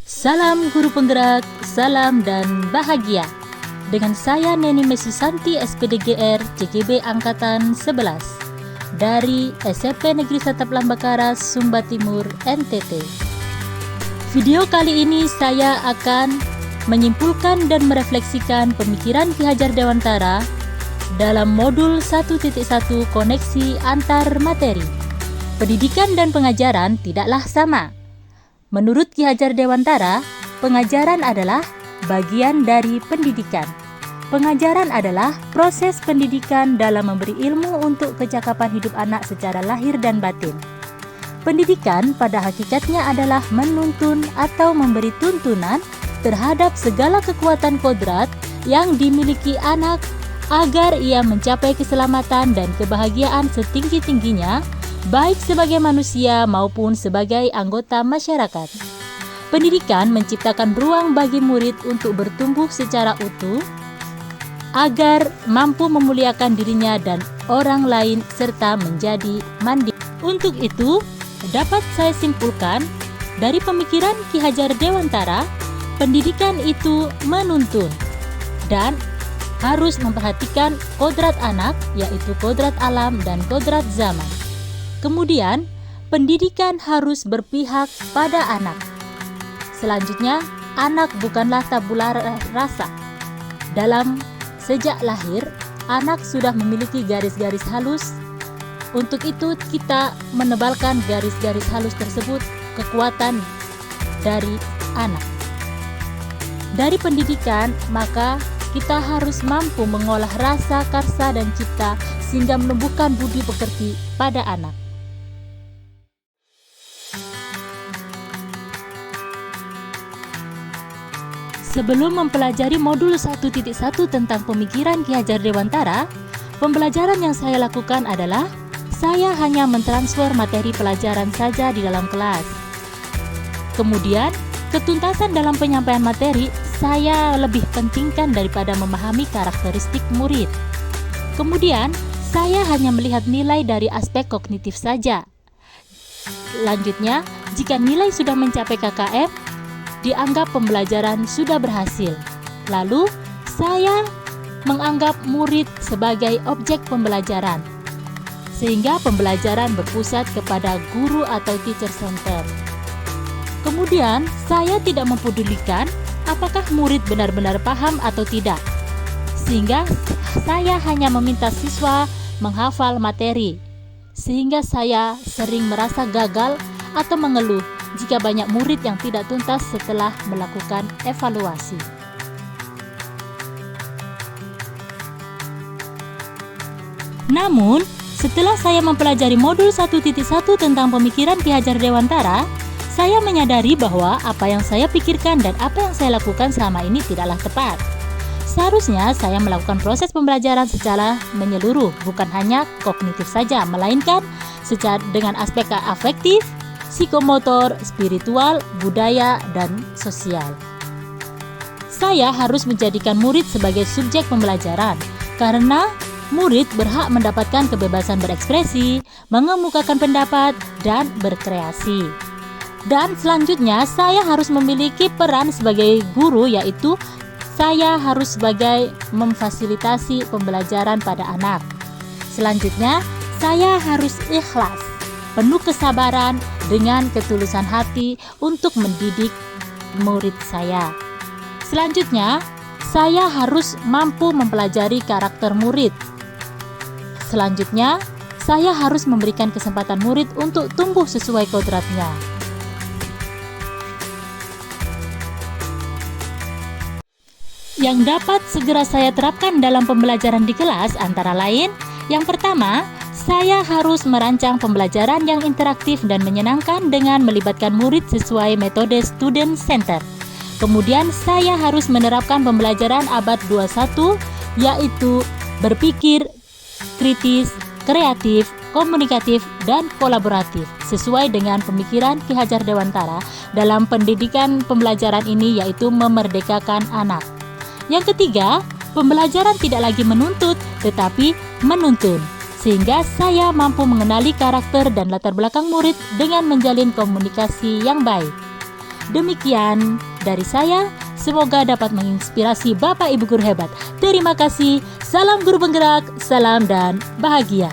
Salam guru penggerak, salam dan bahagia. Dengan saya Neni Mesusanti SPDGR CGB Angkatan 11 dari SMP Negeri 1 Lambakara, Sumba Timur, NTT. Video kali ini saya akan menyimpulkan dan merefleksikan pemikiran Ki Hajar Dewantara dalam modul 1.1 koneksi antar materi. Pendidikan dan pengajaran tidaklah sama. Menurut Ki Hajar Dewantara, pengajaran adalah bagian dari pendidikan. Pengajaran adalah proses pendidikan dalam memberi ilmu untuk kecakapan hidup anak secara lahir dan batin. Pendidikan pada hakikatnya adalah menuntun atau memberi tuntunan terhadap segala kekuatan kodrat yang dimiliki anak agar ia mencapai keselamatan dan kebahagiaan setinggi-tingginya, baik sebagai manusia maupun sebagai anggota masyarakat. Pendidikan menciptakan ruang bagi murid untuk bertumbuh secara utuh, agar mampu memuliakan dirinya dan orang lain serta menjadi mandiri. Untuk itu, dapat saya simpulkan dari pemikiran Ki Hajar Dewantara, pendidikan itu menuntun dan harus memperhatikan kodrat anak, yaitu kodrat alam dan kodrat zaman. Kemudian, pendidikan harus berpihak pada anak. Selanjutnya, anak bukanlah tabula rasa. Sejak lahir, anak sudah memiliki garis-garis halus. Untuk itu, kita menebalkan garis-garis halus tersebut, kekuatan dari anak. Dari pendidikan, maka kita harus mampu mengolah rasa, karsa, dan cipta sehingga menumbuhkan budi pekerti pada anak. Sebelum mempelajari modul 1.1 tentang pemikiran Ki Hajar Dewantara, pembelajaran yang saya lakukan adalah saya hanya mentransfer materi pelajaran saja di dalam kelas. Kemudian, ketuntasan dalam penyampaian materi saya lebih pentingkan daripada memahami karakteristik murid. Kemudian, saya hanya melihat nilai dari aspek kognitif saja. Lanjutnya, jika nilai sudah mencapai KKM, dianggap pembelajaran sudah berhasil. Lalu, saya menganggap murid sebagai objek pembelajaran, sehingga pembelajaran berpusat kepada guru atau teacher center. Kemudian, saya tidak mempedulikan apakah murid benar-benar paham atau tidak, sehingga saya hanya meminta siswa menghafal materi, sehingga saya sering merasa gagal atau mengeluh jika banyak murid yang tidak tuntas setelah melakukan evaluasi. Namun, setelah saya mempelajari modul 1.1 tentang pemikiran Ki Hajar Dewantara, saya menyadari bahwa apa yang saya pikirkan dan apa yang saya lakukan selama ini tidaklah tepat. Seharusnya saya melakukan proses pembelajaran secara menyeluruh, bukan hanya kognitif saja, melainkan secara dengan aspek afektif, psikomotor, spiritual, budaya, dan sosial. Saya harus menjadikan murid sebagai subjek pembelajaran, karena murid berhak mendapatkan kebebasan berekspresi, mengemukakan pendapat, dan berkreasi. Dan selanjutnya, saya harus memiliki peran sebagai guru, yaitu saya harus sebagai memfasilitasi pembelajaran pada anak. Selanjutnya, saya harus ikhlas, penuh kesabaran, dengan ketulusan hati untuk mendidik murid saya. Selanjutnya, saya harus mampu mempelajari karakter murid. Selanjutnya, saya harus memberikan kesempatan murid untuk tumbuh sesuai kodratnya. Yang dapat segera saya terapkan dalam pembelajaran di kelas antara lain, yang pertama, saya harus merancang pembelajaran yang interaktif dan menyenangkan dengan melibatkan murid sesuai metode student center. Kemudian saya harus menerapkan pembelajaran abad 21, yaitu berpikir kritis, kreatif, komunikatif, dan kolaboratif sesuai dengan pemikiran Ki Hajar Dewantara dalam pendidikan pembelajaran ini, yaitu memerdekakan anak. Yang ketiga, pembelajaran tidak lagi menuntut tetapi menuntun, sehingga saya mampu mengenali karakter dan latar belakang murid dengan menjalin komunikasi yang baik. Demikian dari saya, semoga dapat menginspirasi Bapak Ibu guru hebat. Terima kasih, salam guru penggerak, salam dan bahagia.